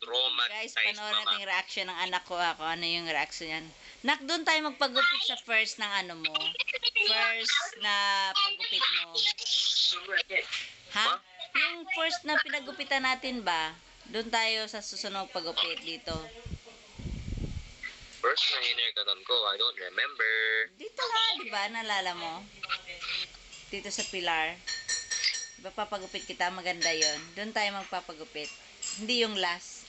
Guys, traumatized, panoorin mama. natin yung reaction ng anak ko. Ako, ano yung reaction yan. Nak, doon tayo magpagupit sa first ng ano mo. First na pagupit mo. Ha? Yung first na pinagupitan natin ba? Doon tayo sa susunod pagupit dito. First na haircutan ko, I don't remember. Dito lang, di ba? Nalala mo? Dito sa Pilar. Diba papagupit kita? Maganda yon. Doon tayo magpapagupit. Hindi yung last.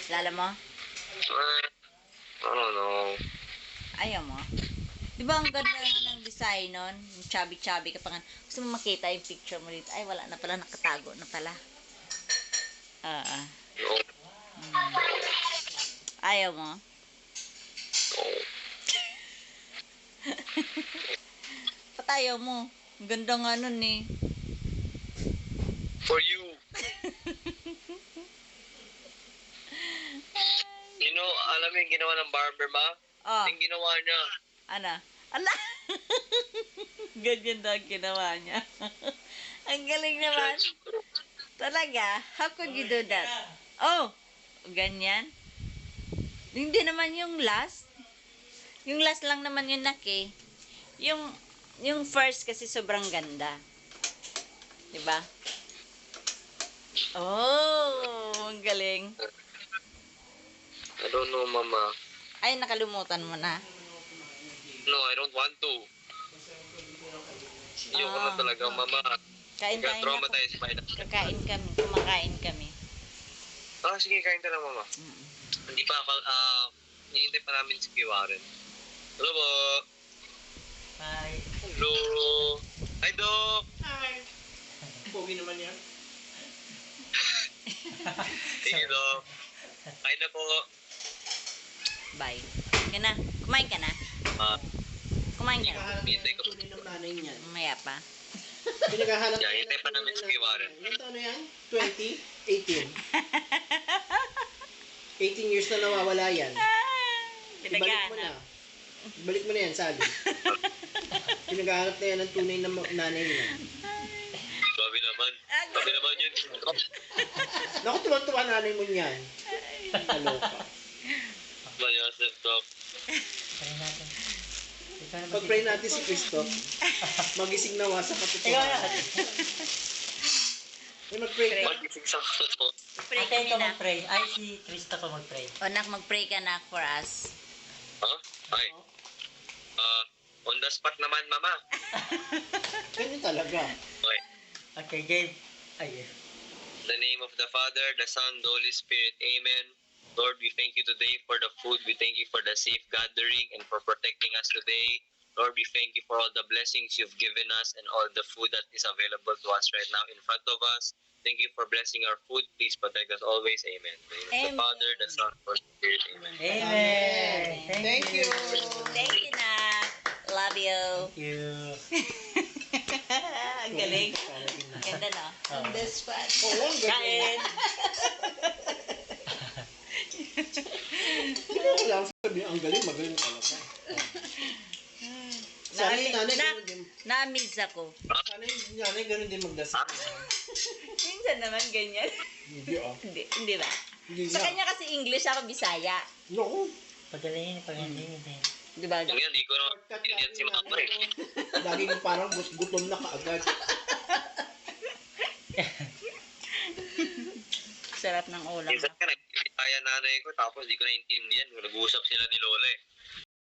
Lala mo? I don't know. Ayaw mo? Di ba ang ganda ng design nun? Yung chubby-chubby ka pa nga. Gusto mo makita yung picture mo dito? Ay, wala na pala. Nakatago na pala. No. Ayaw mo? No. Ba't ayaw mo? Ang ganda nga nun eh. For you. You know, alam mo yung ginawa ng barber, ma? Oh, Yung ginawa niya. ano? Ala! Ganyan daw ang ginawa niya. Ang galing naman. Talaga? How could you do that? Oh! Ganyan? Hindi naman yung last. Yung last lang naman yung naki. Yung first kasi sobrang ganda. Diba? Oh! Ang galing. I don't know, mama. Ay, nakalimutan mo na. No, I don't want to. Ayoko na talaga, mama. Kain Got tayo na. traumatized by that. Kakain kami. Kumakain kami. Ah, sige, kain ka lang, mama. Hindi pa ako, hinihintay pa namin si Kiwaren. Hello po. Hi. Hello. Hi, Doc. Hi. Pogi naman yan. Sige, Doc. Kain na po. Bye. Ka na. Kumain ka na. Kumain ka na. Pinaghahanap Hintay niya ko. ng tunay ng nanay niyan. Mamaya pa. Pinaghahanap Yeah, niya hintay ng pa tunay namin ng si nanay Kiwaren. niya. Ilan taon na yan? 20? 18? 18 years na nawawala yan. Ibalik mo na. Pinaghahanap. Ibalik mo na yan, Sally. Pinaghahanap na yan ng tunay na nanay niya. Sabi naman. Sabi naman yun. Naku, tuwan-tuwa nanay mo niyan. Kaloka. Mayasip, Doc. Pag-pray natin si Cristo, magising nawa sa katotohanan. Ay, mag-pray ka. Magising sa to. Pray Ate, kami ikaw na. mag-pray. Ay, si Krista ko mag-pray. O, nak, mag-pray ka na for us. Huh? Ay. On the spot naman, mama. Ganyan talaga. Okay. Okay, game. Ay, In the name of the Father, the Son, the Holy Spirit. Amen. Lord, we thank you today for the food. We thank you for the safe gathering and for protecting us today. Lord, we thank you for all the blessings you've given us and all the food that is available to us right now in front of us. Thank you for blessing our food. Please protect us always. Amen. In the name of Amen. the Father, the Son, the Holy Spirit. Amen. Amen. Thank you. Thank you, nak. Love you. Thank you. Ang galing. Ganda, no? Oh. On the spot. Oo, ang galing. Kain. Wala akong sabi, ang galing, magaling talaga. Sana yung nanay, ganun din. Na-amaze ako. Sana yung nanay, ganun din magdasal. Minsan naman ganyan. Hindi ah. Hindi ba? Hindi Sa na. kanya kasi English, ako Bisaya. Naku, Pagalingin, pagalingin. Di ba? Kung yan, di ko na shortcut yan si lagi mama eh. nanay. Laging parang gutom na kaagad. Sarap ng ulam. Minsan ka nag-kaya nanay ko tapos di ko naintindihan. Nag-uusap sila ni Lola eh.